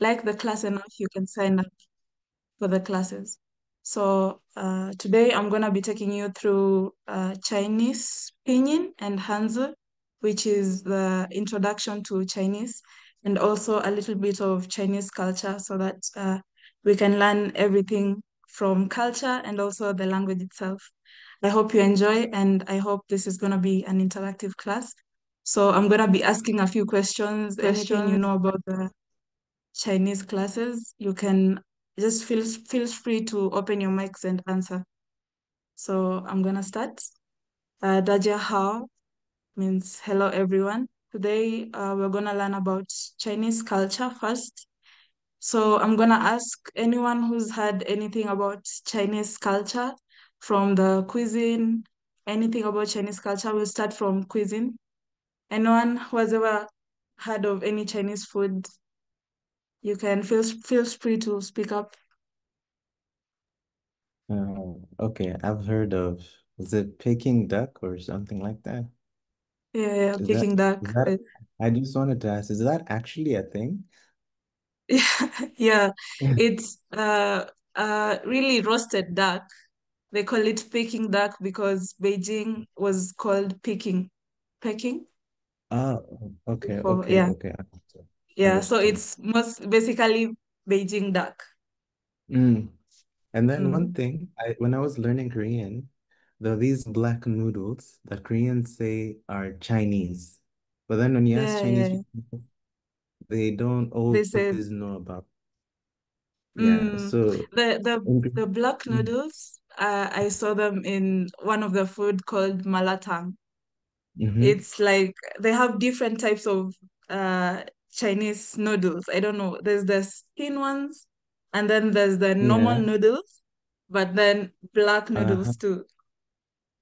like the class enough, you can sign up for the classes. So today I'm gonna be taking you through Chinese Pinyin and Hanzi, which is the introduction to Chinese, and also a little bit of Chinese culture, so that we can learn everything from culture and also the language itself. I hope you enjoy, and I hope this is gonna be an interactive class. So I'm gonna be asking a few questions, anything you know about the Chinese classes, you can just feel free to open your mics and answer. So I'm gonna start. Daja Hao means hello everyone. Today we're gonna learn about Chinese culture first. So I'm gonna ask anyone who's heard anything about Chinese culture from the cuisine, anything about Chinese culture. We'll start from cuisine. Anyone who has ever heard of any Chinese food, you can feel free to speak up. Okay, I've heard of, is it Peking duck or something like that? Yeah, yeah, Is that Peking is duck. that I just wanted to ask, is that actually a thing? Yeah, it's really roasted duck. They call it Peking duck because Beijing was called Peking Okay, before. okay, Yeah, okay. yeah. So Understood. it's most basically Beijing duck. Mm. And then one Mm. thing, when I was learning Korean, there are these black noodles that Koreans say are Chinese. But then when you ask Yeah, yeah, Chinese yeah. people, they don't They said always know about. Yeah, mm, so the the in, the black mm, noodles. I saw them in one of the food called malatang. mm-hmm, It's like they have different types of uh Chinese noodles. I don't know. There's the skin ones, and then there's the normal yeah, noodles, but then black uh-huh. noodles too.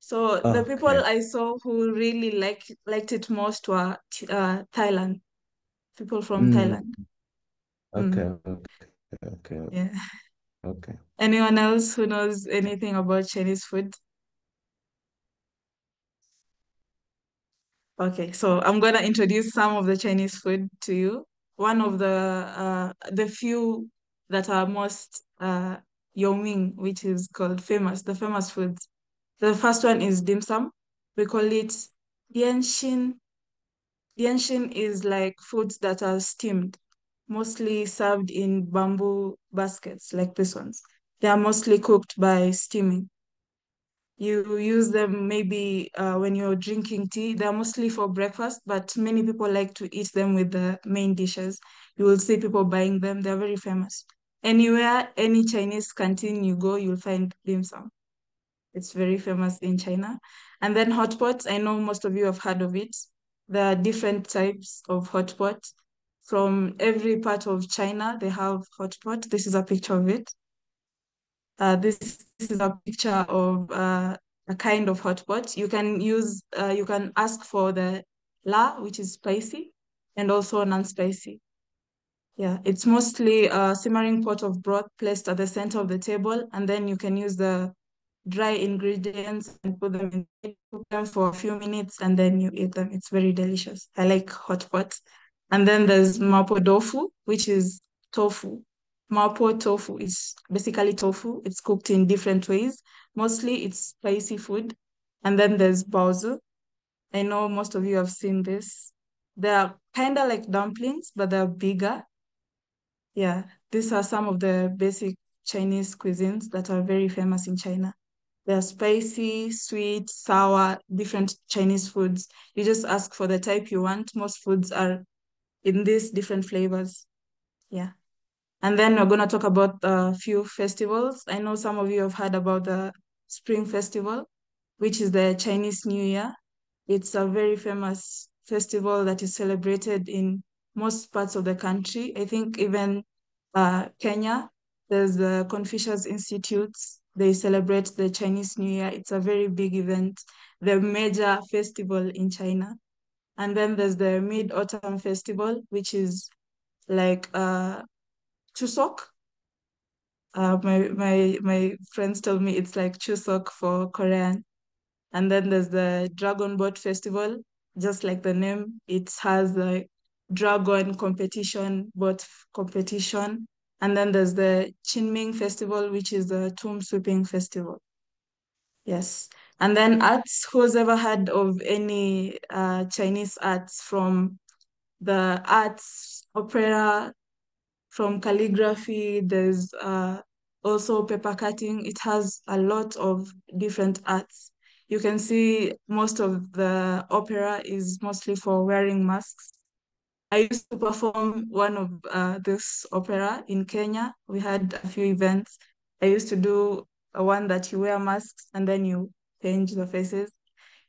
So the people Okay. I saw who really liked it most were Thailand, people from Mm, Thailand. okay, Mm, okay, okay, yeah. okay. Anyone else who knows anything about Chinese food? Okay, so I'm gonna introduce some of the Chinese food to you. One of the few that are most Yongming, which is called famous, the famous foods. The first one is dim sum. We call it dianshin. Dianshin is like foods that are steamed, mostly served in bamboo baskets like this ones. They are mostly cooked by steaming. You use them maybe when you're drinking tea. They're mostly for breakfast, but many people like to eat them with the main dishes. You will see people buying them. They're very famous. Anywhere, any Chinese canteen you go, you'll find dim sum. It's very famous in China. And then hot pots, I know most of you have heard of it. There are different types of hot pot. From every part of China, they have hot pot. This is a picture of it. This is a picture of a kind of hot pot. You can ask for the la, which is spicy, and also non-spicy. Yeah, it's mostly a simmering pot of broth placed at the center of the table, and then you can use the dry ingredients and put them cook them for a few minutes, and then you eat them. It's very delicious. I like hot pots. And then there's mapo tofu, which is tofu. Mapo tofu is basically tofu. It's cooked in different ways. Mostly it's spicy food. And then there's baozi. I know most of you have seen this. They're kind of like dumplings, but they're bigger. Yeah, these are some of the basic Chinese cuisines that are very famous in China. They're spicy, sweet, sour, different Chinese foods. You just ask for the type you want. Most foods are in these different flavors. Yeah. And then we're going to talk about a few festivals. I know some of you have heard about the Spring Festival, which is the Chinese New Year. It's a very famous festival that is celebrated in most parts of the country. I think even Kenya, there's the Confucius Institutes. They celebrate the Chinese New Year. It's a very big event, the major festival in China. And then there's the Mid-Autumn Festival, which is like Chuseok. My friends told me it's like Chuseok for Korean. And then there's the Dragon Boat Festival, just like the name, it has like dragon competition, boat competition. And then there's the Qingming Festival, which is the tomb sweeping festival. Yes. And then arts, who's ever heard of any Chinese arts, from the arts, opera, from calligraphy, there's also paper cutting. It has a lot of different arts. You can see most of the opera is mostly for wearing masks. I used to perform one of this opera in Kenya. We had a few events. I used to do one that you wear masks and then you change the faces.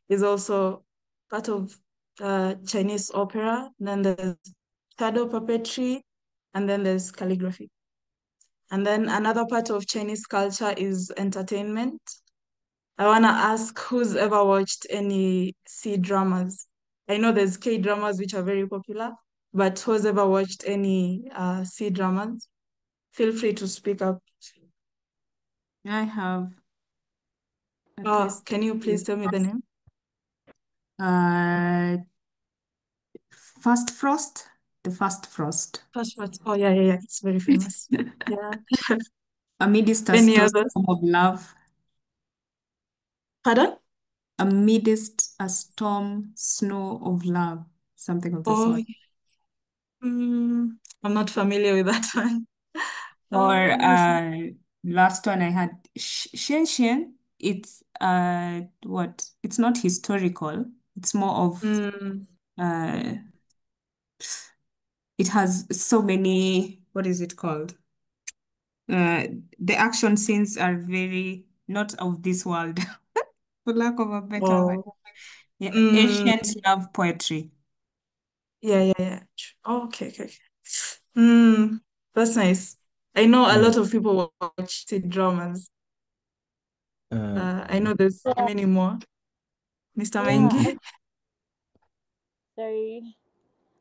Is also part of Chinese opera. Then there's shadow puppetry, and then there's calligraphy. And then another part of Chinese culture is entertainment. I want to ask who's ever watched any C dramas? I know there's K dramas which are very popular, but who's ever watched any C dramas? Feel free to speak up. I have at Oh, least can you please tell me the name? uh Fast Frost, the Fast Frost. Flashbacks. Oh, yeah, yeah, yeah. It's very famous. Yeah. Amidst a Any storm others? of love, Pardon? amidst a storm, snow of love, something of the Oh, sort. I'm not familiar with that one. Or Let me see. last one I had Shen Shen. It's what? It's not historical. It's more of Mm, uh it has so many, what is it called? Uh the action scenes are very not of this world, for lack of a better word. oh, Yeah, mm, ancient love poetry. yeah, yeah, yeah. Oh, okay, okay, okay. Mm, that's nice. I know a Yeah. lot of people watch dramas. Uh, I know there's Yeah, many more. Mr. yeah. Maingi. Sorry,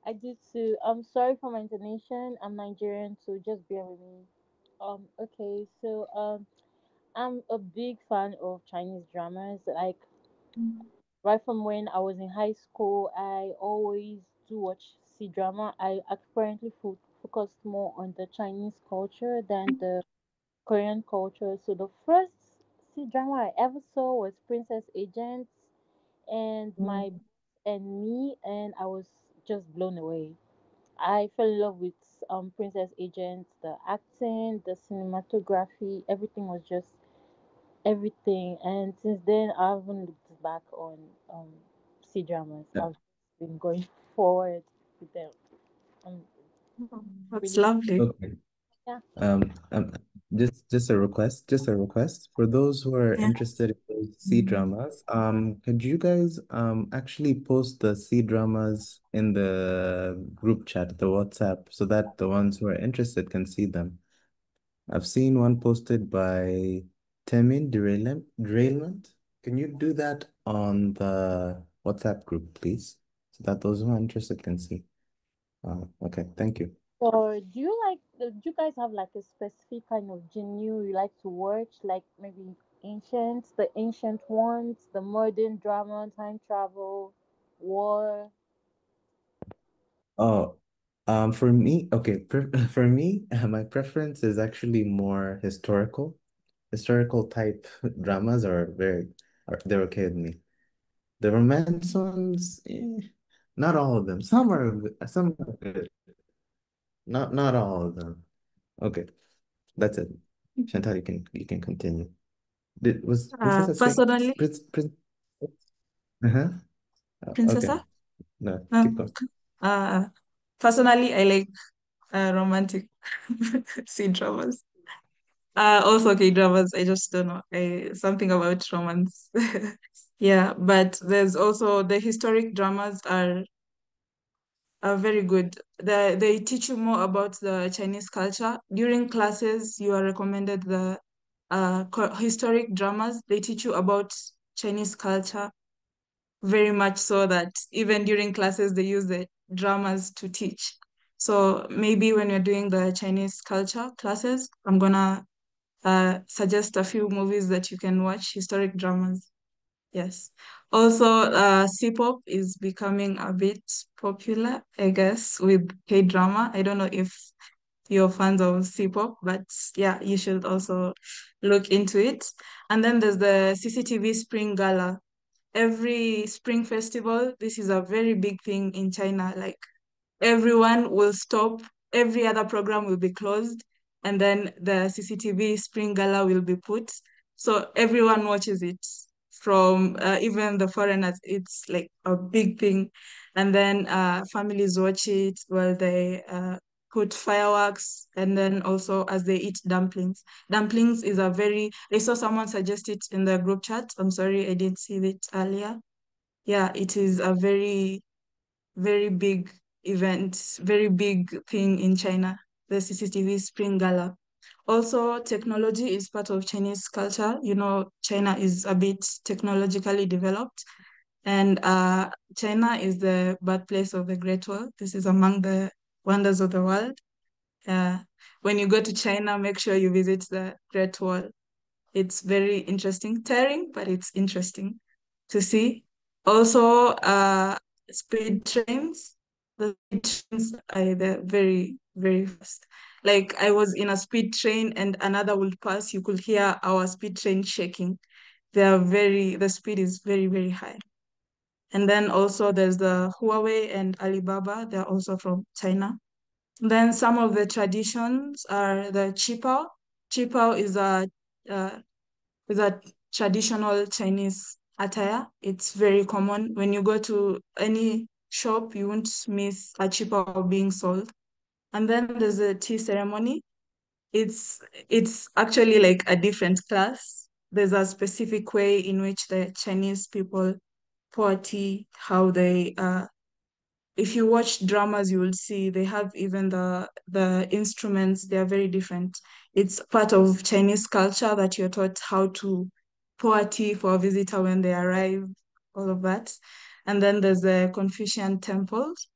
I did too. I'm sorry for my intonation. I'm Nigerian, so just bear with me. Okay, so I'm a big fan of Chinese dramas. Like right from when I was in high school, I always do watch C drama. I apparently focused more on the Chinese culture than the Korean culture. So the first C drama I ever saw was Princess Agents and my Mm. and me, and I was just blown away. I fell in love with Princess Agent, the acting, the cinematography, everything was just everything. And since then, I haven't looked back on C dramas. yeah. I've been going forward with them. I'm Oh, that's really lovely. Okay. yeah. Um, um, just a request for those who are Yeah. interested in those C dramas. Could you guys actually post the C dramas in the group chat, the WhatsApp, so that the ones who are interested can see them? I've seen one posted by Temin Derailment. Can you do that on the WhatsApp group, please, so that those who are interested can see? Okay, thank you. Or do you like? Do you guys have like a specific kind of genre you like to watch? Like maybe the ancient ones, the modern drama, time travel, war. Oh, for me, okay, for me, my preference is actually more historical. Historical type dramas they're okay with me. The romance ones, not all of them. Some are good. Not all of them. Okay, that's it. Chantal, you can continue. Was Princess saying Personally, Prince? Uh-huh. Okay, Princessa. no, keep Um, going. uh, Personally, I like romantic C dramas. Also K dramas. I just don't know. Something about romance. Yeah, but there's also the historic dramas are very good. They teach you more about the Chinese culture. During classes, you are recommended the historic dramas. They teach you about Chinese culture very much, so that even during classes, they use the dramas to teach. So maybe when you're doing the Chinese culture classes, I'm gonna suggest a few movies that you can watch, historic dramas. Yes. Also, C-pop is becoming a bit popular, I guess, with K-drama. I don't know if you're fans of C-pop, but yeah, you should also look into it. And then there's the CCTV Spring Gala. Every spring festival, this is a very big thing in China. Like everyone will stop, every other program will be closed, and then the CCTV Spring Gala will be put. So everyone watches it from even the foreigners. It's like a big thing. And then families watch it while they put fireworks, and then also as they eat dumplings. Dumplings is a very, I saw someone suggest it in the group chat. I'm sorry, I didn't see it earlier. Yeah, it is a very very big event, very big thing in China, the CCTV Spring Gala. Also, technology is part of Chinese culture. You know, China is a bit technologically developed, and China is the birthplace of the Great Wall. This is among the wonders of the world. Uh, when you go to China, make sure you visit the Great Wall. It's very interesting, tiring, but it's interesting to see. Also, speed trains. The speed trains are very, very fast. Like I was in a speed train and another would pass, you could hear our speed train shaking. The speed is very, very high. And then also there's the Huawei and Alibaba. They're also from China. Then some of the traditions are the qipao. Qipao uh, is a traditional Chinese attire. It's very common. When you go to any shop, you won't miss a qipao being sold. And then there's a tea ceremony. It's it's actually like a different class. There's a specific way in which the Chinese people pour tea, how they if you watch dramas, you will see they have even the instruments, they are very different. It's part of Chinese culture that you're taught how to pour tea for a visitor when they arrive, all of that. And then there's the Confucian temples.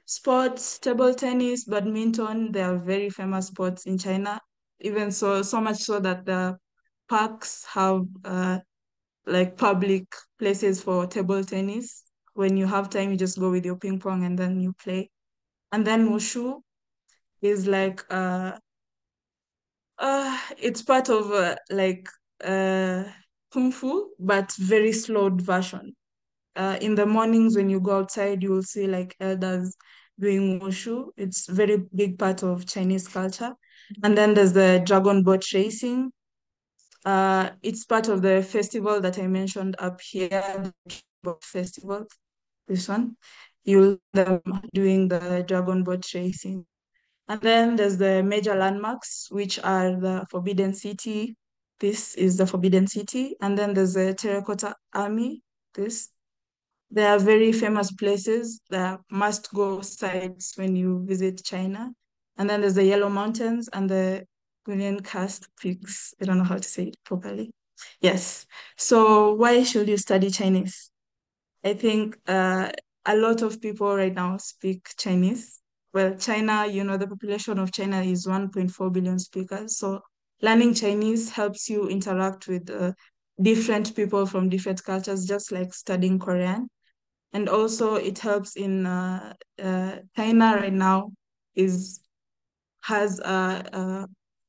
Sports, table tennis, badminton, they are very famous sports in China. Even so much so that the parks have like public places for table tennis. When you have time, you just go with your ping pong and then you play. And then wushu is like it's part of uh kung fu, but very slowed version. In the mornings when you go outside, you will see like elders doing wushu. It's very big part of Chinese culture. And then there's the dragon boat racing. It's part of the festival that I mentioned up here, the boat festival. This one, you'll them doing the dragon boat racing. And then there's the major landmarks, which are the Forbidden City. This is the Forbidden City. And then there's the Terracotta Army. This They are very famous places. They are must-go sites when you visit China. And then there's the Yellow Mountains and the Guilin Karst Peaks. I don't know how to say it properly. Yes. So why should you study Chinese? I think a lot of people right now speak Chinese. Well, China, the population of China is 1.4 billion speakers. So learning Chinese helps you interact with different people from different cultures, just like studying Korean. And also it helps in China right now is has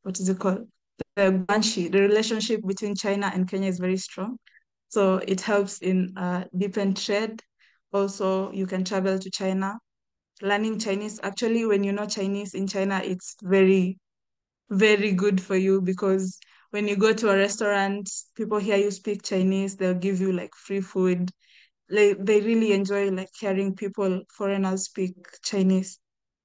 what is it called? The Guanxi, the relationship between China and Kenya is very strong. So it helps in deepen trade. Also, you can travel to China. Learning Chinese, actually, when you know Chinese in China, it's very, very good for you because when you go to a restaurant, people hear you speak Chinese, they'll give you like free food. Like they really enjoy like hearing people, foreigners speak Chinese.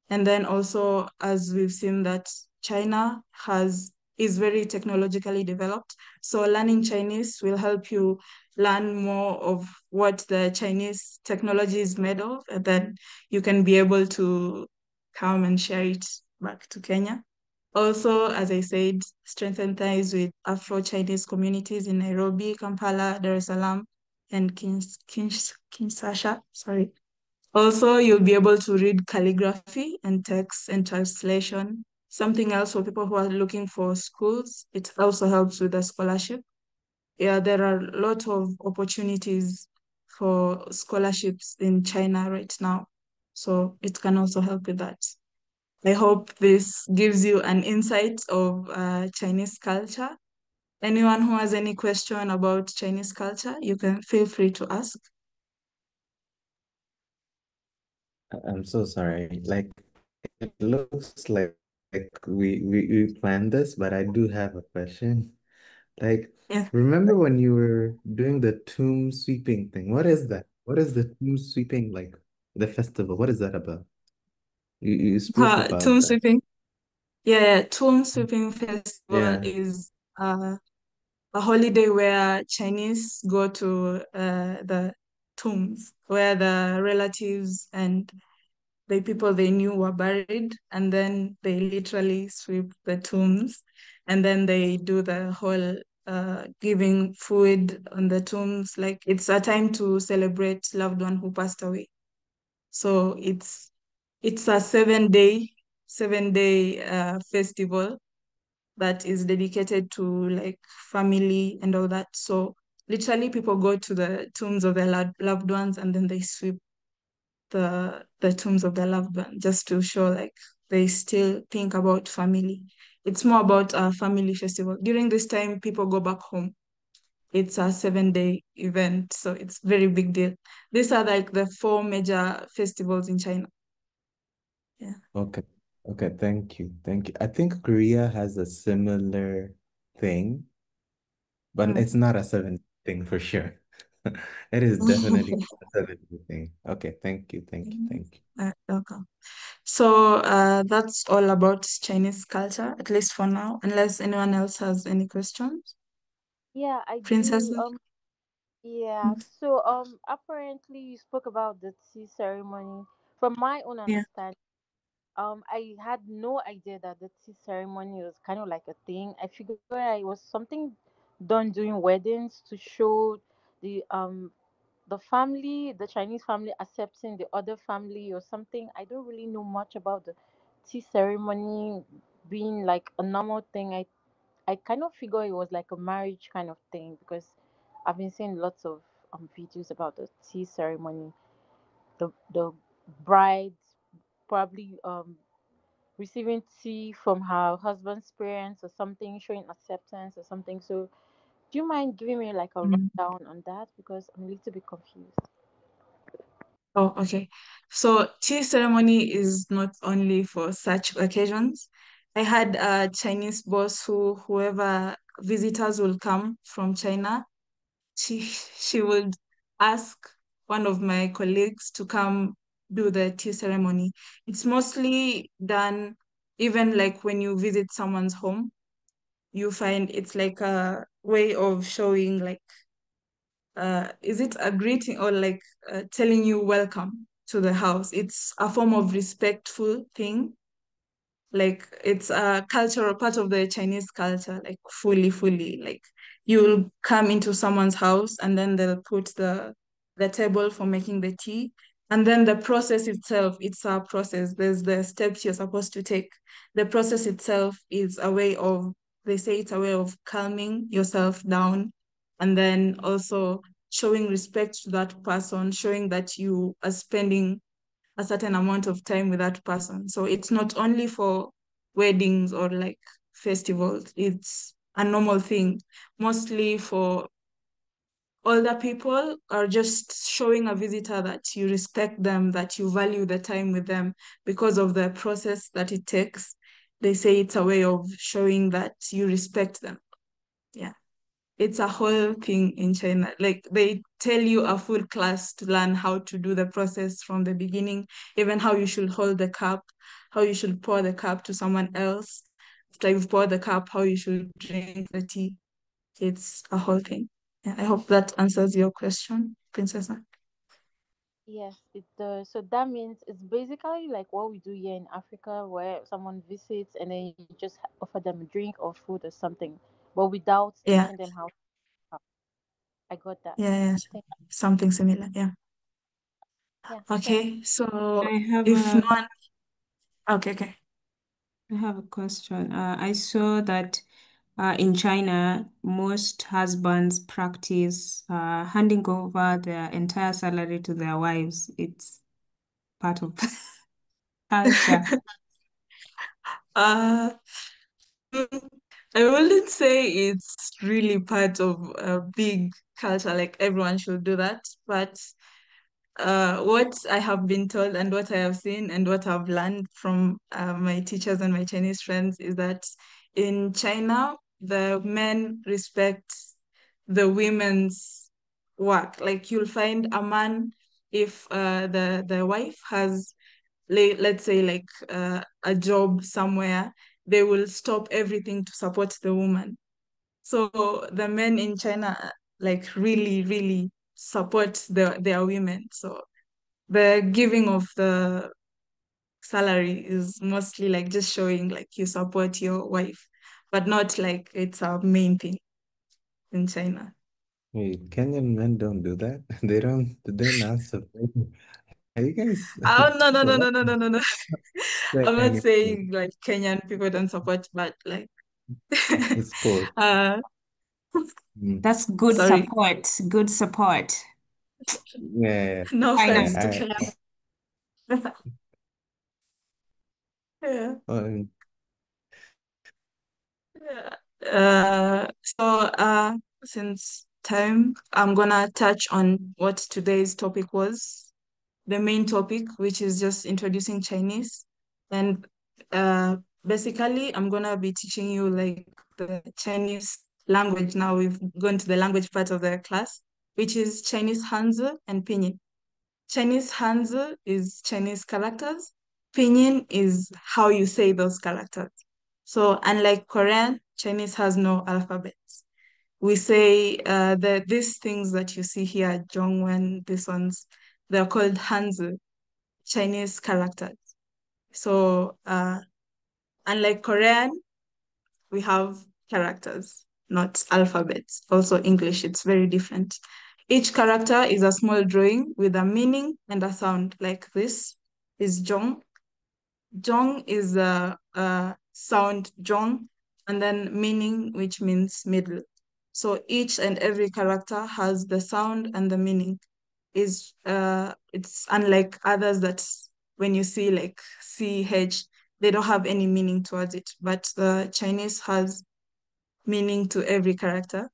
And then also, as we've seen that China has is very technologically developed. So learning Chinese will help you learn more of what the Chinese technology is made of, and then you can be able to come and share it back to Kenya. Also, as I said, strengthen ties with Afro-Chinese communities in Nairobi, Kampala, Dar es Salaam, and Kinshasa. Sorry. Also, you'll be able to read calligraphy and text and translation. Something else for people who are looking for schools, it also helps with the scholarship. yeah, there are a lot of opportunities for scholarships in China right now. So it can also help with that. I hope this gives you an insight of Chinese culture. Anyone who has any question about Chinese culture, you can feel free to ask. I'm so sorry. Like it looks like we planned this, but I do have a question. Like, Yeah. remember when you were doing the tomb sweeping thing? What is that? What is the tomb sweeping like? The festival? What is that about? You spoke about Tomb that. sweeping. Yeah, Tomb Sweeping Festival Yeah. is a holiday where Chinese go to the tombs where the relatives and the people they knew were buried, and then they literally sweep the tombs, and then they do the whole giving food on the tombs. Like it's a time to celebrate loved one who passed away. So it's a 7 day festival that is dedicated to like family and all that. So literally people go to the tombs of their loved ones, and then they sweep the tombs of their loved one just to show like they still think about family. It's more about a family festival. During this time, people go back home. It's a 7 day event, so it's very big deal. These are like the four major festivals in China. Yeah. Okay. Okay, thank you. Thank you. I think Korea has a similar thing, but Mm. it's not a seven thing for sure. It is definitely a seven thing. Okay, thank you. Thank you. Thank you. Welcome. So that's all about Chinese culture, at least for now, unless anyone else has any questions. Yeah, I Princess? do. Yeah. So apparently you spoke about the tea ceremony. From my own Yeah. understanding, I had no idea that the tea ceremony was kind of like a thing. I figured it was something done during weddings to show the family, the Chinese family accepting the other family or something. I don't really know much about the tea ceremony being like a normal thing. I kind of figure it was like a marriage kind of thing because I've been seeing lots of videos about the tea ceremony. The bride probably receiving tea from her husband's parents or something, showing acceptance or something. So do you mind giving me like a Mm. rundown on that because I'm a little bit confused. Oh, okay. So tea ceremony is not only for such occasions. I had a Chinese boss whoever visitors will come from China, she would ask one of my colleagues to come do the tea ceremony. It's mostly done even like when you visit someone's home, you find it's like a way of showing like is it a greeting or like telling you welcome to the house. It's a form of respectful thing, like it's a cultural part of the Chinese culture, like fully. Like you'll come into someone's house and then they'll put the table for making the tea. And then the process itself, it's a process. There's the steps you're supposed to take. The process itself is a way of, they say it's a way of calming yourself down, and then also showing respect to that person, showing that you are spending a certain amount of time with that person. So it's not only for weddings or like festivals, it's a normal thing. Mostly for older people, or just showing a visitor that you respect them, that you value the time with them because of the process that it takes. They say it's a way of showing that you respect them. Yeah, it's a whole thing in China. Like they tell you a full class to learn how to do the process from the beginning, even how you should hold the cup, how you should pour the cup to someone else. After you've poured the cup, how you should drink the tea. It's a whole thing. Yeah, I hope that answers your question, Princess. Yes, it does. So that means it's basically like what we do here in Africa, where someone visits and then you just offer them a drink or food or something, but without Yeah, teaching them how. I got that. yeah, Thank something similar. Yeah. Yeah, thanks. Okay, so I have if no a one, okay, okay. I have a question. I saw that In China, most husbands practice handing over their entire salary to their wives. It's part of culture. Uh, mm, I wouldn't say it's really part of a big culture, like everyone should do that. But what I have been told and what I have seen and what I've learned from my teachers and my Chinese friends is that in China, the men respect the women's work. Like you'll find a man if the wife has, let's say, like a job somewhere, they will stop everything to support the woman. So the men in China like really, really support their women. So the giving of the salary is mostly like just showing like you support your wife, but not like it's a main thing in China. Wait, Kenyan men don't do that? They don't, they're not support. Are you guys Oh, no, no, no, what? no, no, no, no, no. I'm not Saying saying like Kenyan people don't support, but like, it's cool. uh, Mm. That's good sorry, support. Good support. Yeah, no yeah. offense to Finally. Kenyan. Yeah. Um, Yeah. Since time, I'm gonna touch on what today's topic was, the main topic, which is just introducing Chinese. And basically, I'm gonna be teaching you like the Chinese language. Now we've gone to the language part of the class, which is Chinese Hanzi and Pinyin. Chinese Hanzi is Chinese characters. Pinyin is how you say those characters. So unlike Korean, Chinese has no alphabets. We say these things that you see here, Zhongwen, these ones, they're called Hanzi, Chinese characters. So unlike Korean, we have characters, not alphabets. Also English, it's very different. Each character is a small drawing with a meaning and a sound. Like this is Zhong. Zhong is a sound Zhong, and then meaning, which means middle. So each and every character has the sound and the meaning. Is it's unlike others that when you see like CH, they don't have any meaning towards it. But the Chinese has meaning to every character.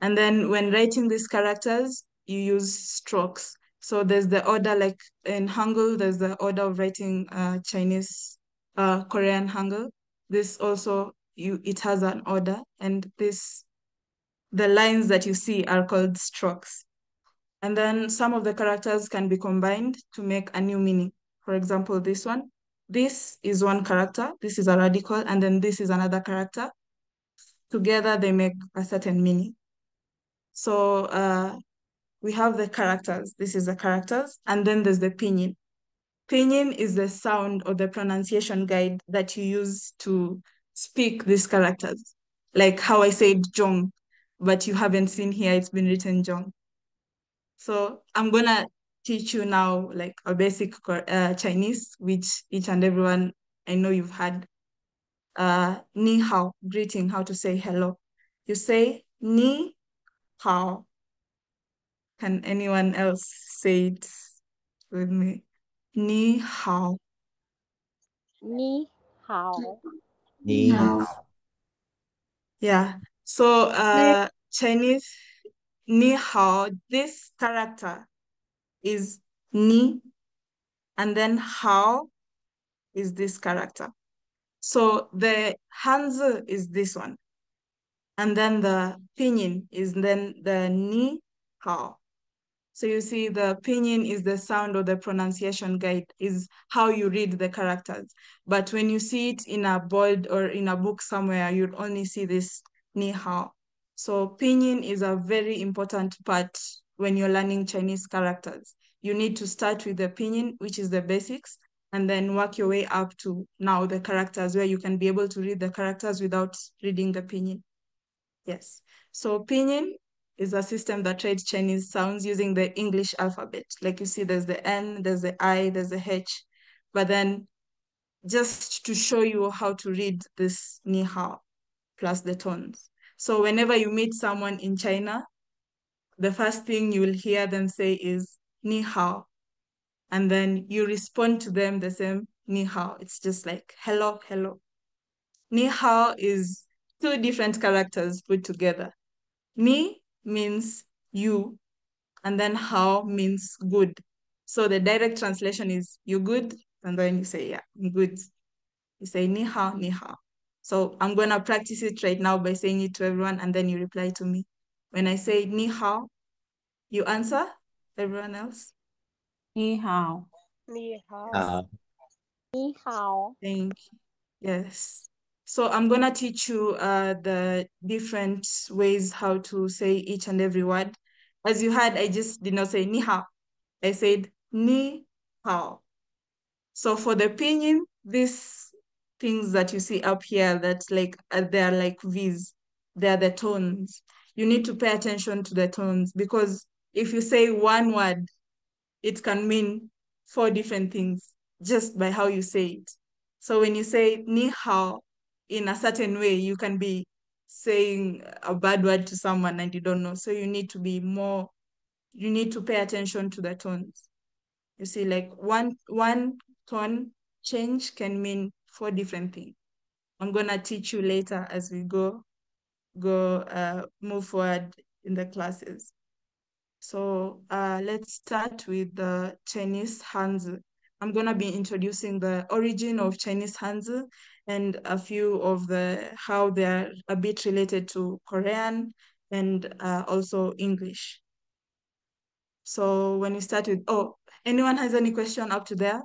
And then when writing these characters, you use strokes. So there's the order, like in Hangul, there's the order of writing Chinese, Korean Hangul. This also, it has an order, and the lines that you see are called strokes. And then some of the characters can be combined to make a new meaning. For example, this one. This is one character, this is a radical, and then this is another character. Together, they make a certain meaning. So we have the characters. This is the characters. And then there's the pinyin. Pinyin is the sound or the pronunciation guide that you use to speak these characters. Like how I said Jong, but you haven't seen here, it's been written Jong. So I'm gonna teach you now like a basic Chinese, which each and everyone I know you've had. Ni hao, greeting, how to say hello. You say ni hao. Can anyone else say it with me? Ni hao. Ni hao. Ni Yeah. So Chinese ni hao, this character is ni, and then hao is this character. So the Hanzi is this one. And then the pinyin is then the ni hao. So you see, the pinyin is the sound or the pronunciation guide, is how you read the characters. But when you see it in a board or in a book somewhere, you'll only see this ni hao. So pinyin is a very important part when you're learning Chinese characters. You need to start with the pinyin, which is the basics, and then work your way up to now the characters, where you can be able to read the characters without reading the pinyin. Yes. So pinyin is a system that writes Chinese sounds using the English alphabet. Like you see, there's the N, there's the I, there's the H. But then just to show you how to read this ni hao. plus the tones. So whenever you meet someone in China, the first thing you will hear them say is ni hao. And then you respond to them the same ni hao. It's just like hello, hello. Ni hao is two different characters put together. Ni means you, and then hao means good. So the direct translation is you good, and then you say, yeah, I'm good. You say ni hao, ni hao. So I'm gonna practice it right now by saying it to everyone, and then you reply to me. When I say ni hao, you answer. Everyone else. Ni hao. Ni hao. Uh, Ni hao. Thank you. Yes. So I'm gonna teach you the different ways how to say each and every word. As you heard, I just did not say ni hao. I said ni hao. So for the pinyin, these things that you see up here that like they're like V's, they're the tones. You need to pay attention to the tones because if you say one word, it can mean four different things just by how you say it. So when you say ni hao in a certain way, you can be saying a bad word to someone and you don't know. So you need to be more, you need to pay attention to the tones. You see, like one tone change can mean four different things. I'm gonna teach you later as we move forward in the classes. So let's start with the Chinese Hanzi. I'm gonna be introducing the origin of Chinese Hanzi and a few of the how they're a bit related to Korean and also English. So when we start with, oh, anyone has any question up to there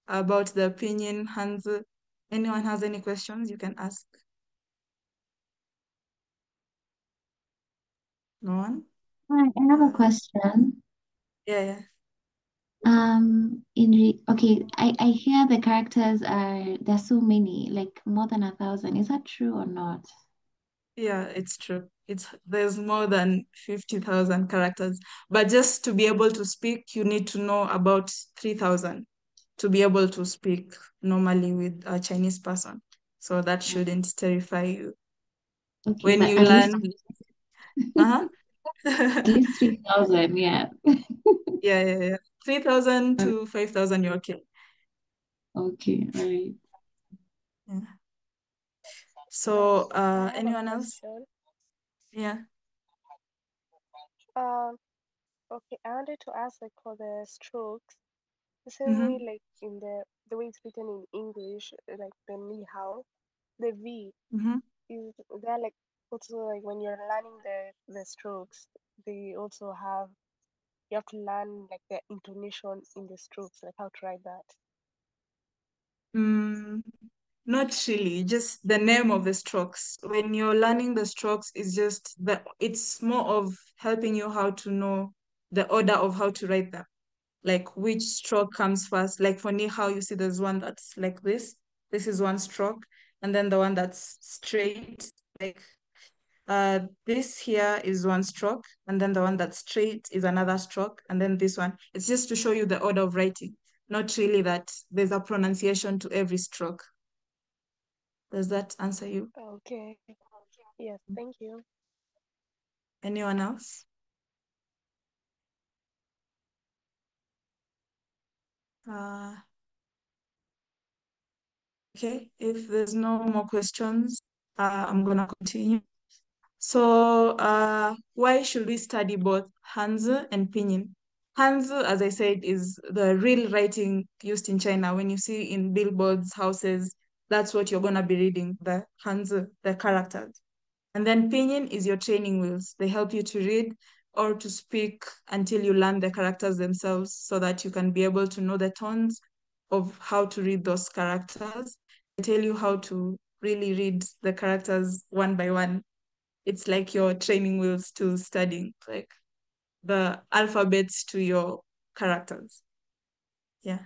about the pinyin Hanzi? Anyone has any questions you can ask? No one? Hi, I have a Uh, question. yeah, yeah. Okay, I hear the characters are there's so many, like more than 1,000. Is that true or not? Yeah, it's true. There's more than 50,000 characters. But just to be able to speak, you need to know about 3,000 to be able to speak normally with a Chinese person. So that Mm. shouldn't terrify you. Okay, When but you at least learn, uh-huh. at least 3,000, yeah. Yeah, yeah, yeah. 3,000 to 5,000, you're okay. Okay, all right. Yeah. So, I have a anyone else? question. Yeah. Um, okay, I wanted to ask like for the strokes, the same way Mm-hmm. like in the way it's written in English, like the ni hao, the V Mm-hmm. is there like also like when you're learning the strokes, they also have you have to learn like the intonation in the strokes, like how to write that. Mm, not really, just the name of the strokes. When you're learning the strokes, it's more of helping you how to know the order of how to write them. Like which stroke comes first. Like for Ni Hao, you see there's one that's like this. This is one stroke. And then the one that's straight, like this here is one stroke. And then the one that's straight is another stroke. And then this one. It's just to show you the order of writing. Not really that there's a pronunciation to every stroke. Does that answer you? Okay. Yes, thank you. Anyone else? Uh, okay, if there's no more questions, I'm gonna continue. So, why should we study both Hanzi and Pinyin? Hanzi, as I said, is the real writing used in China. When you see in billboards, houses, that's what you're gonna be reading, the Hanzi, the characters. And then Pinyin is your training wheels. They help you to read or to speak until you learn the characters themselves so that you can be able to know the tones of how to read those characters. They tell you how to really read the characters one by one. It's like your training wheels to studying, like the alphabets to your characters. Yeah.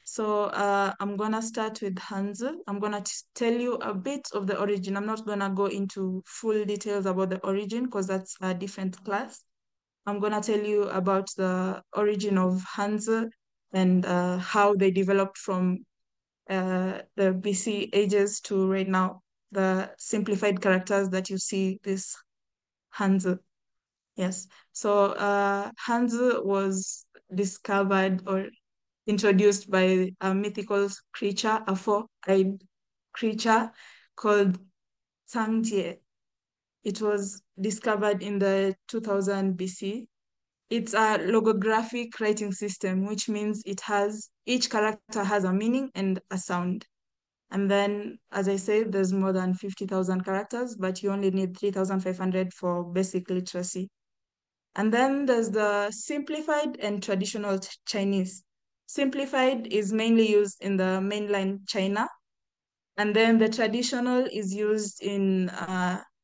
So I'm gonna start with Hanzi. I'm gonna tell you a bit of the origin. I'm not gonna go into full details about the origin because that's a different class. I'm gonna tell you about the origin of Hanzi and how they developed from the BC ages to right now. the simplified characters that you see this Hanzi. Yes. So Hanzi was discovered or introduced by a mythical creature, a four-eyed creature called Sangjie. It was discovered in the 2000 BC. It's a logographic writing system, which means each character has a meaning and a sound. And then, as I said, there's more than 50,000 characters, but you only need 3,500 for basic literacy. And then there's the simplified and traditional Chinese. Simplified is mainly used in the mainland China, and then the traditional is used in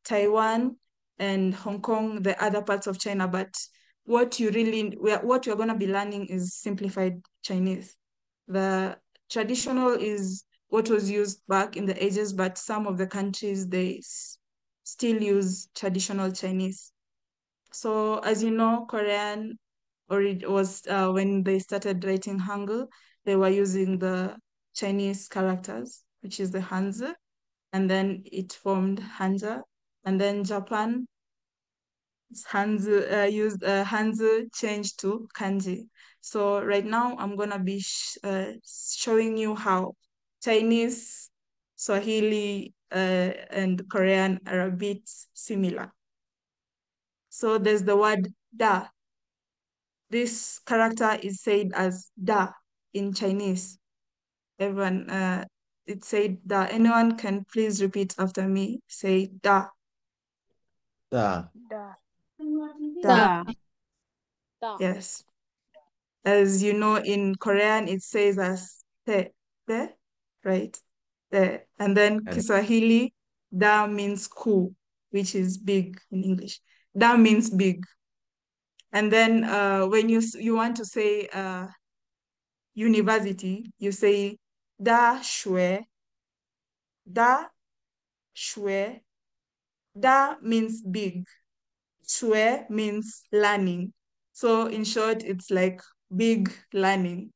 Taiwan and Hong Kong, the other parts of China. But what you're going to be learning is simplified Chinese. The traditional is what was used back in the ages, but some of the countries, they still use traditional Chinese. So as you know, Korean, or it was when they started writing Hangul, they were using the Chinese characters, which is the Hanzi, and then it formed Hanja. And then Japan used Hanzi changed to kanji. So right now I'm gonna be showing you how Chinese, Swahili, and Korean are a bit similar. So there's the word da. This character is said as da in Chinese. Everyone, it said da. Anyone can please repeat after me. Say da, Da. Da. da. Da. Da. Yes. As you know, in Korean, it says as te, right? Te. And then And Kiswahili, da means cool, which is big in English. Da means big. And then when you want to say university, you say da shue, da shue. Da means big, shue means learning. So in short, it's like big learning.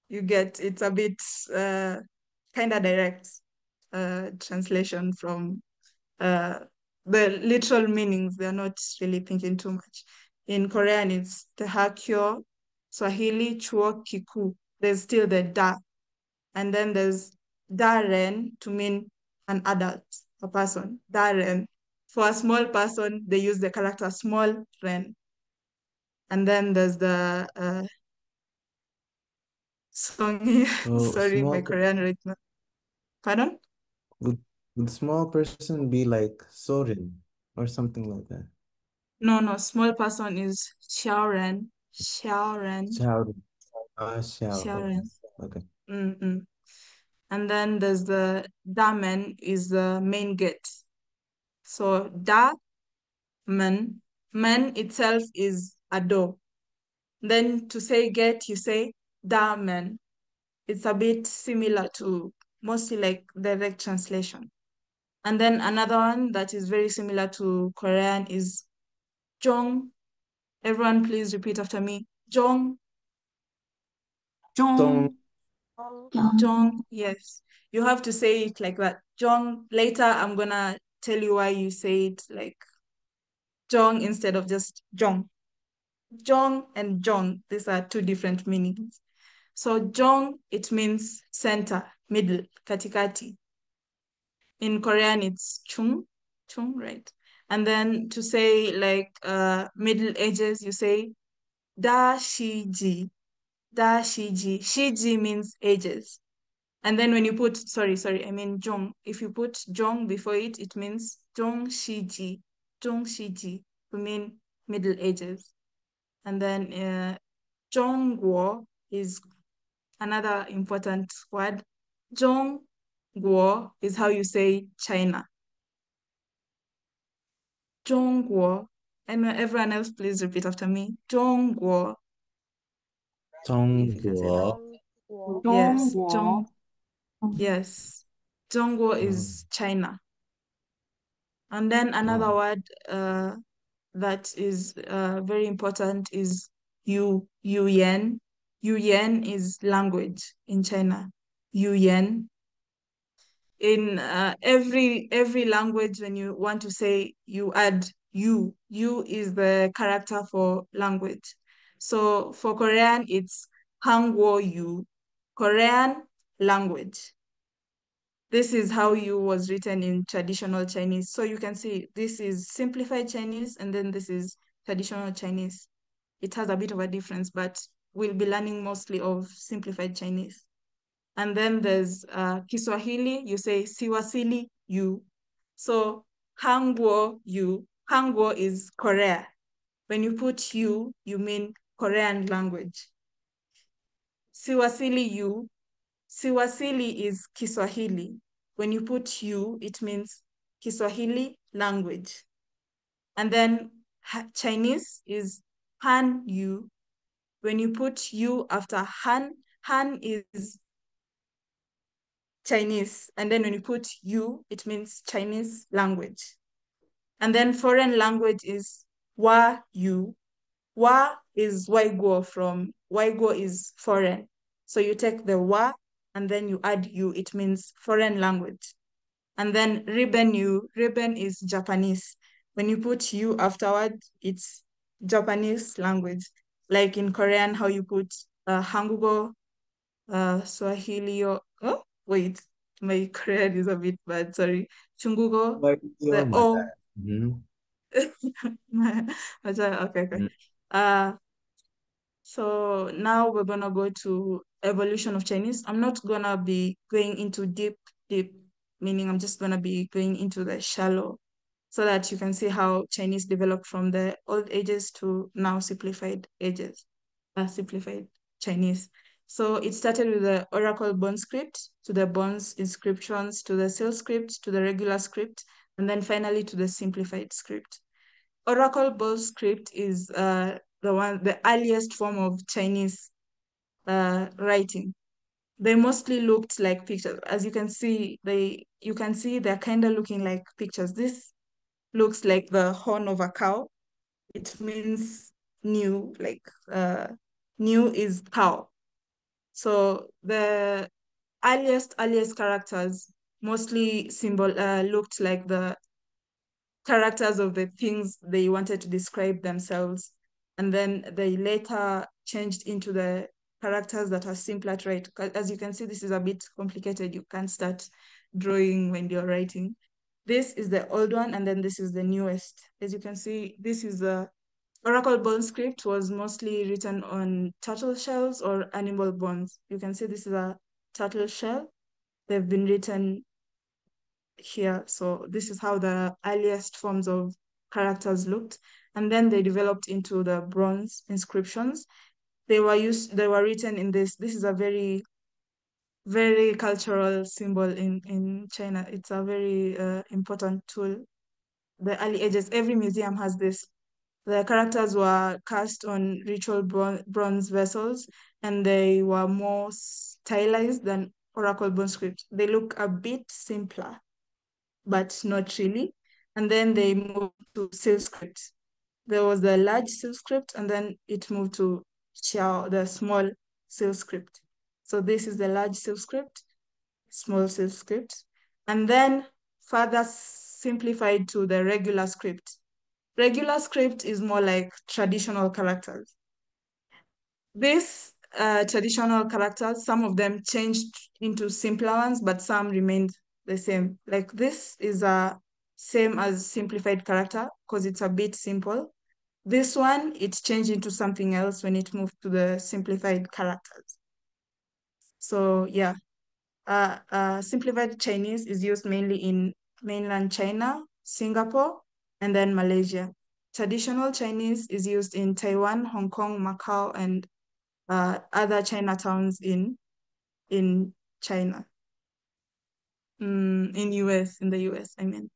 You get, it's a bit kind of direct translation from uh, the literal meanings. They're not really thinking too much. In Korean, it's Tehakyo, Swahili, Chuo Kiku. There's still the da. And then there's Daren to mean an adult, a person. Daren. For a small person, they use the character small ren. And then there's the song. so Sorry, my small Korean right now. Pardon? would would small person be like Sorin or something like that? No, no, small person is Xiaoren. Xiaoren. Child. Xiao. Okay. Xiaoren. Okay. Mm-mm. And then there's the damen is the main gate. So da men, men itself is a door. Then to say gate, you say damen. It's a bit similar to mostly like direct translation. And then another one that is very similar to Korean is jong. Everyone please repeat after me. Jong. Dong. Zhong. Jong, yes. You have to say it like that. Jong. Later, I'm gonna tell you why you say it like Jong instead of just Jong. Jong and Jong, these are two different meanings. So Jong, it means center, middle, katikati. In Korean, it's chung, right? And then to say like middle ages, you say da shiji, da shiji. Shiji means ages. And then when you put, sorry, I mean Jong. If you put Jong before it, it means Jong Shiji. Jong Shiji to mean Middle Ages. And then Zhongguo is another important word. Zhongguo is how you say China. Zhongguo. And everyone else, please repeat after me. Zhongguo, if you can say that. Tongguo. Dongguo. Yes, Zhongguo. yes. Zhongguo Oh, is China. And then another wow. word that is very important is Yuyan. Yuyan is language in China. Yuyan. in every language, when you want to say, you add you. You is the character for language. So for Korean, it's Hangwo Yu, Korean language. This is how you was written in traditional Chinese. So you can see this is simplified Chinese, and then this is traditional Chinese. It has a bit of a difference, but we'll be learning mostly of simplified Chinese. And then there's Kiswahili, you say Siwasili Yu. So Hangwo Yu. Hangwo is Korea. When you put you, you mean Korean language. Siwasili Yu. Siwasili is Kiswahili. When you put you, it means Kiswahili language. And then Chinese is Han Yu. When you put you after Han, Han is Chinese. And then when you put you, it means Chinese language. And then foreign language is Wa Yu. Wa is Waigo, from Waigo is foreign. So you take the Wa and then you add you, it means foreign language. And then Riben Yu, Riben is Japanese. When you put you afterward, it's Japanese language. Like in Korean, how you put Hangugo, Swahili, or oh wait, my Korean is a bit bad. Sorry, Chungugo, Like your the mother. O. Mhm. Okay, okay. Mm. Uh, so now we're gonna go to evolution of Chinese. I'm not gonna be going into deep meaning. I'm just gonna be going into the shallow, so that you can see how Chinese developed from the old ages to now simplified ages, simplified Chinese. So it started with the oracle bone script, to the bones inscriptions, to the seal script, to the regular script, and then finally to the simplified script. Oracle bone script is the earliest form of Chinese writing. They mostly looked like pictures. As you can see, they're kind of looking like pictures. This looks like the horn of a cow. It means new, like new is cow. So the earliest characters mostly symbol looked like the characters of the things they wanted to describe themselves. And then they later changed into the characters that are simpler to write. As you can see, this is a bit complicated. You can't start drawing when you're writing. This is the old one, and then this is the newest. As you can see, this is the Oracle bone script was mostly written on turtle shells or animal bones. You can see this is a turtle shell. They've been written here. So this is how the earliest forms of characters looked. And then they developed into the bronze inscriptions. They were written in this. This is a very cultural symbol in China. It's a very important tool. The early ages, every museum has this. The characters were cast on ritual bronze vessels, and they were more stylized than oracle bone script. They look a bit simpler, but not really. And then they moved to seal script. There was the large seal script, and then it moved to Xiao, the small seal script. So this is the large seal script, small seal script, and then further simplified to the regular script. Regular script is more like traditional characters. These traditional characters, some of them changed into simpler ones, but some remained the same. Like this is a same as simplified character because it's a bit simple. This one, it changed into something else when it moved to the simplified characters. So yeah, simplified Chinese is used mainly in mainland China, Singapore, and then Malaysia. Traditional Chinese is used in Taiwan, Hong Kong, Macau, and other Chinatowns in China, in the US, I mean.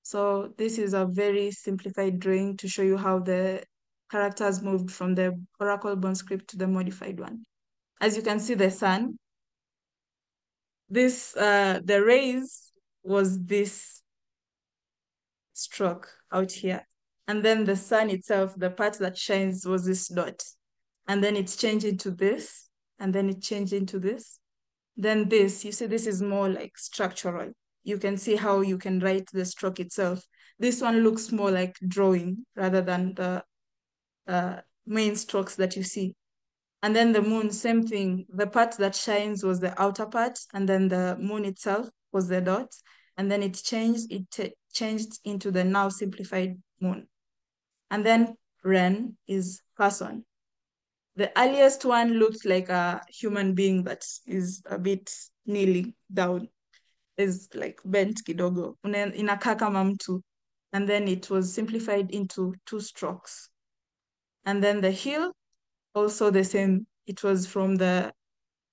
So this is a very simplified drawing to show you how the characters moved from the oracle bone script to the modified one. As you can see, the sun, the rays was this stroke out here. And then the sun itself, the part that shines was this dot. And then it's changed into this, and then it changed into this. Then this, you see, this is more like structural. you can see how you can write the stroke itself. This one looks more like drawing rather than the main strokes that you see. And then the moon, same thing. The part that shines was the outer part, and then the moon itself was the dot. And then it changed, changed into the now simplified moon. And then Ren is person. The earliest one looked like a human being that is a bit kneeling down, is like bent kidogo. Inakaa kama mtu. And then it was simplified into 2 strokes. And then the hill, also the same. It was from the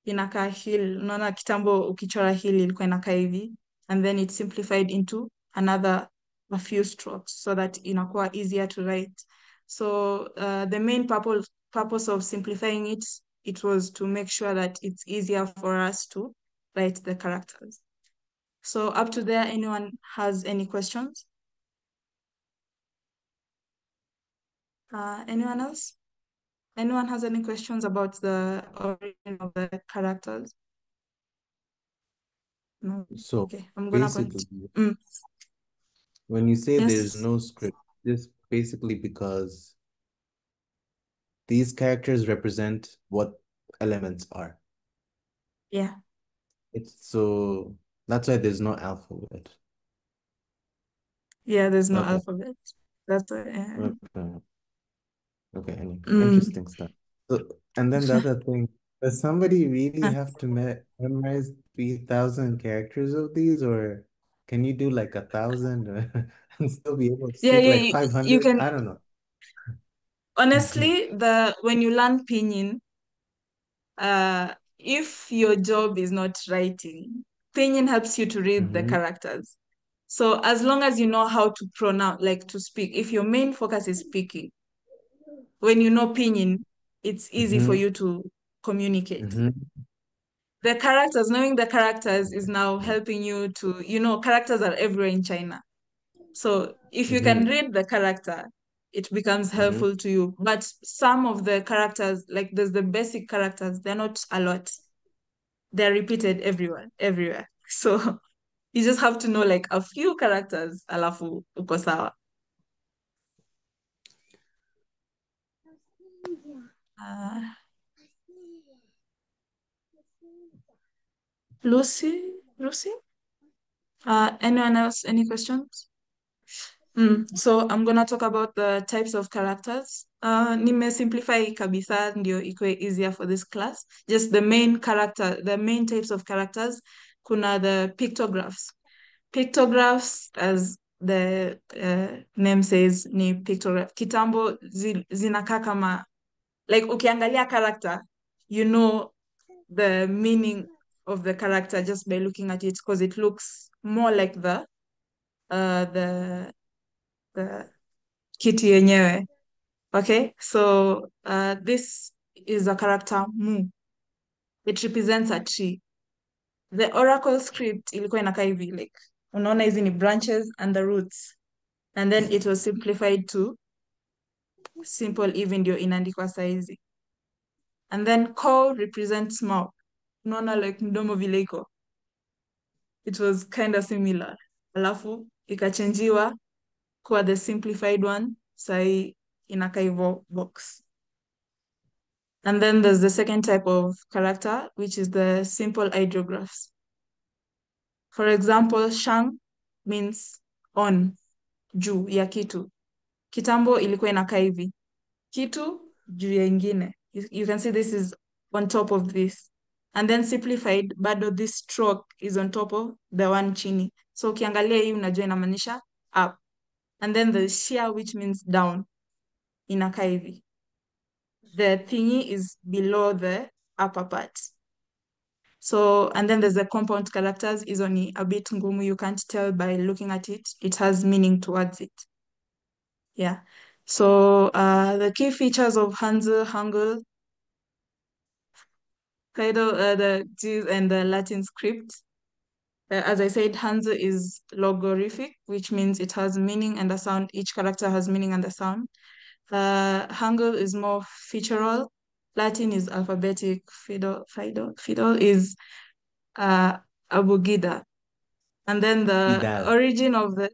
inakaa hill. Unaona kitambo ukichora hill ilikuwa inakaa hivi. And then it simplified into a few strokes so that inakuwa easier to write. So the main purpose of simplifying it was to make sure that it's easier for us to write the characters. So up to there, anyone has any questions? Anyone else? Anyone has any questions about the origin of the characters? No. So Okay, I'm gonna basically, continue. when you say there's Yes. no script, this basically because these characters represent what elements are. Yeah. So that's why there's no alphabet. Yeah, there's no Okay. alphabet. That's why. Okay. Okay. Anyway, Mm. interesting stuff. So, and then the other thing, does somebody really have to memorize 3,000 characters of these, or can you do like 1,000 and still be able to Yeah, speak like you 500? can I don't know. honestly when you learn pinyin, if your job is not writing, pinyin helps you to read the Mm-hmm. characters. So as long as you know how to pronounce, like to speak, if your main focus is speaking, when you know pinyin, it's easy for Mm-hmm. you to communicate. Mm-hmm. The characters, knowing the characters is now helping you to, characters are everywhere in China. So if you can Mm-hmm. read the character, it becomes Mm-hmm. helpful to you. But some of the characters, like there's the basic characters, they're not a lot. They're repeated everywhere. So you just have to know like a few characters, alafu uko sawa. Uh, Lucy? Anyone else? Any questions? So I'm gonna talk about the types of characters. Nimesimplify kabisa ndio ikwe easier for this class. Just the main types of characters. Kuna the pictographs. Pictographs, as the name says, ni pictograph. Kitambo zinakaa kama, like ukiangalia character, you know the meaning of the character just by looking at it because it looks more like the kiti yenyewe. Okay, so this is a character Mu. It represents a tree. The oracle script ilikuwa inakaa hivi, like unaona hizi ni branches and the roots, and then it was simplified to simple hivi ndio inaandikwa saizi. And then ko represents mouth. Unaona like mdomo vile iko. It was kind of similar. Alafu ikachenjiwa kuwa the simplified one, sai inakaa hivyo box. And then there's the second type of character, which is the simple ideographs. For example, shang means on, juu ya kitu. Kitambo ilikuwa inakaa hivi. Kitu juu ya ingine. You can see this is on top of this. And then simplified, bado this stroke is on top of the one chini. So ukiangalia hii unajua inamaanisha up. And then the shear, which means down, inakaa hivi. The thingy is below the upper part. So, and then there's the compound characters is only a bit ngumu. You can't tell by looking at it. It has meaning towards it. Yeah. So, the key features of Hanzi, Hangul, Kaido, the Jews and the Latin script. As I said, Hanzi is logorific, which means it has meaning and a sound. Each character has meaning and a sound. Hangul is more featural. Latin is alphabetic. Fido is uh, abugida. And then the Fidel. origin of the,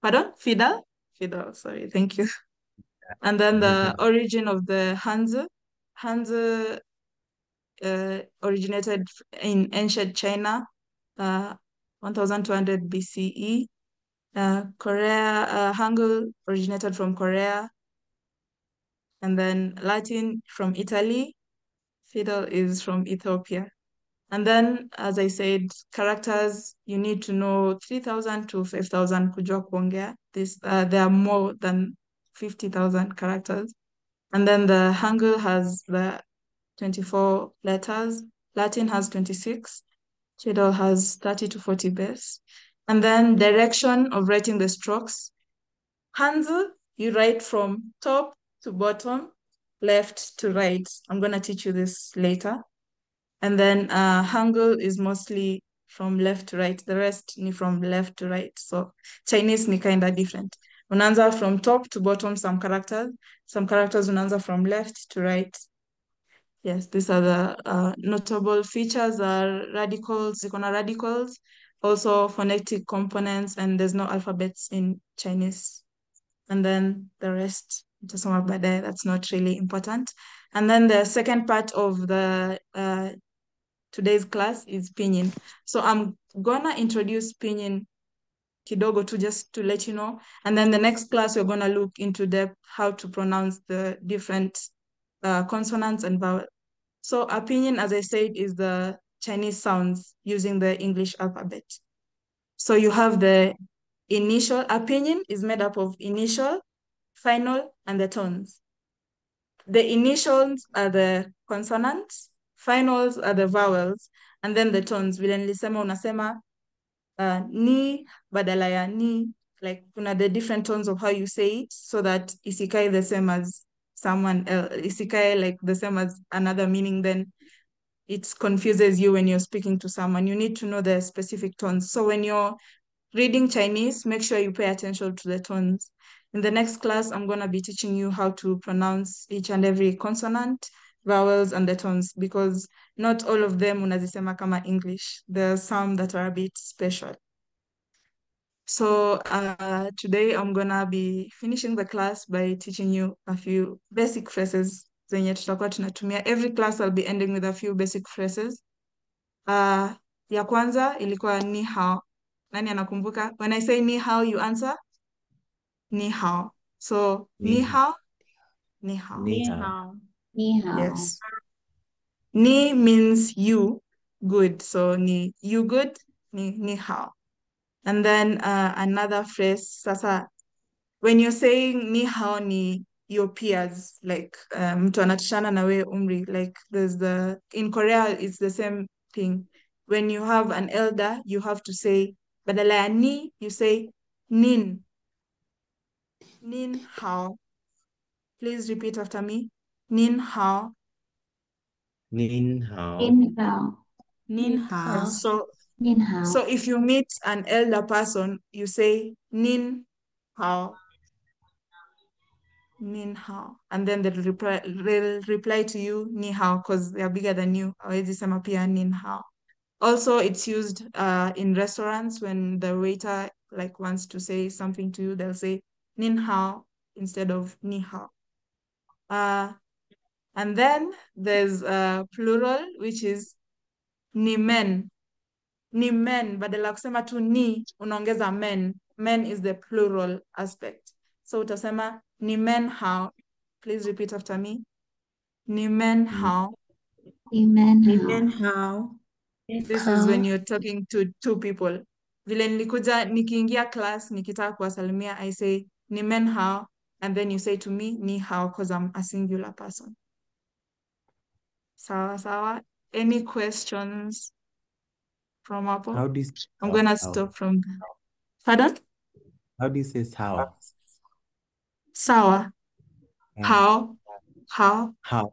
pardon, Fidel? Fidel, sorry, thank you. And then the origin of the Hanzi. Hanzi originated in ancient China, 1200 BCE. Hangul originated from Korea, and then Latin from Italy. Fiddle is from Ethiopia. And then, as I said, characters, you need to know 3,000 to 5,000 kujua kuongea. There are more than 50,000 characters. And then the Hangul has the 24 letters. Latin has 26. Fiddle has 30 to 40 base. And then direction of writing the strokes. Hanzi, you write from top to bottom, left to right. I'm going to teach you this later. And then Hangul is mostly from left to right. The rest ni from left to right. So Chinese ni kind of different. Unaanza from top to bottom some characters. Some characters unaanza from left to right. Yes, these are the notable features are radicals, ziko na radicals, also phonetic components, and there's no alphabets in Chinese. And then the rest, nitasoma baadaye, that's not really important. And then the second part of the today's class is Pinyin. So I'm gonna introduce Pinyin kidogo to just to let you know. And then the next class, we're gonna look into depth how to pronounce the different consonants and vowels. So a Pinyin, as I said, is the Chinese sounds using the English alphabet. So you have the initial, a Pinyin is made up of initial, final, and the tones. The initials are the consonants, finals are the vowels, and then the tones. Vile nilisema unasema ni badala ya ni, like kuna the different tones of how you say it so that isikae the same as someone else, isikae like the same as another meaning, then it confuses you when you're speaking to someone. You need to know the specific tones. So when you're reading Chinese, make sure you pay attention to the tones. In the next class, I'm going to be teaching you how to pronounce each and every consonant, vowels, and the tones, because not all of them unazisema kama English. There are some that are a bit special. So today I'm going to be finishing the class by teaching you a few basic phrases zenye tutakuwa tunatumia. Every class I'll be ending with a few basic phrases. Ya kwanza ilikuwa ni hao. Nani anakumbuka? When I say ni hao, you answer ni hao. So ni Ni hao. hao, ni hao. Ni Ni hao. hao. Ni hao. Yes. Ni means you, good. So you good, ni hao. And then another phrase, sasa, when you're saying ni hao ni your peers, like mtu anatoshana na wewe umri, like in Korea, it's the same thing. When you have an elder, you have to say, badala ya ni, you say nin. Nin hao. Please repeat after me. Nin hao. Nin hao. Nin hao. Nin Yes. hao. Nin hao. So if you meet an elder person, you say nin hao. Nin hao. And then they'll reply to you ni hao because they're bigger than you. Hawezi sema pia nin hao. Also, it's used in restaurants when the waiter like wants to say something to you, they'll say nin hao instead of ni hao. And then there's plural, which is ni men. Ni men, badala ya kusema tu ni, unaongeza men. Men is the plural aspect. So utasema ni men hao. Please repeat after me. Ni men hao. Ni men Ni hao. men hao. This is when you're talking to two people. Vile nilikuja, nikiingia class, nikitaka kuwasalimia, I say ni men hao. And then you say to me, ni hao, because I'm a singular person. Sawa, sawa. Any questions from hapo? How do you say I'm gonna sao? stop from there. Pardon? How do you say sao? Sawa. Mm. How? How? How?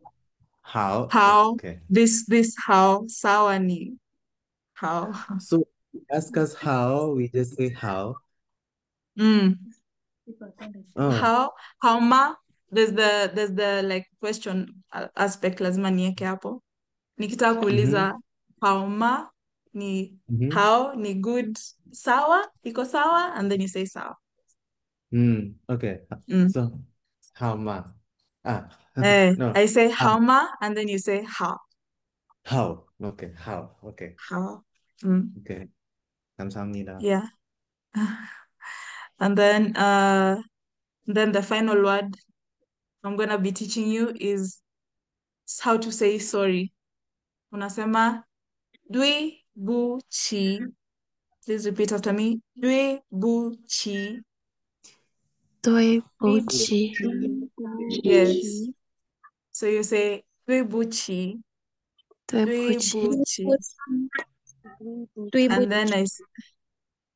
How? How? Okay. This how? Sawa ni how? So ask us how, we just say how. Mm. Oh. How ma? There's the like question aspect lazima nieke hapo. Nikitaka kuuliza how ma ni Mm-hmm. how, ni good, sawa, iko sawa, and then you say sawa. Okay. Mm. So, how ma? Ah, no. I say how ma, and then you say how. How? Okay. How? Okay. How. Okay. 감사합니다. Yeah. And then the final word I'm gonna be teaching you is how to say sorry. Unasema dui bu chi. Please repeat after me. Dui bu chi. Doi Dui Buchi. Yes. So you say dui bu chi. Doi Dui Buchi. bu chi.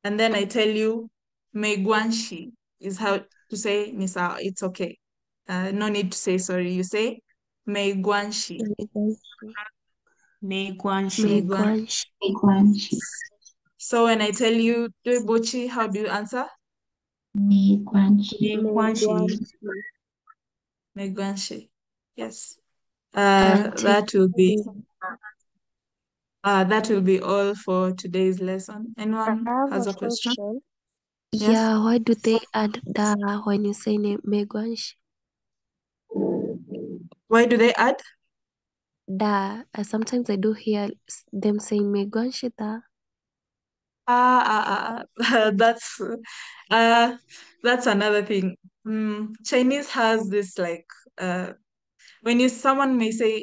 And then I tell you meiguanshi is how to say nisa. It's okay. No need to say sorry. You say meiguanshi. Meiguanshi. Meiguan. Meiguanshi. So when I tell you dui bochi, how do you answer? Meiguanshi. Meiguanshi. Meiguanshi. Yes. Auntie. That will be all for today's lesson. I Anyone have has a a question? question. Yes. Yeah, why do they add da when you say Meiguanshi? Why do they add? Da. Sometimes I do hear them saying Meiguanshi da. That's another thing. Chinese has this like when someone may say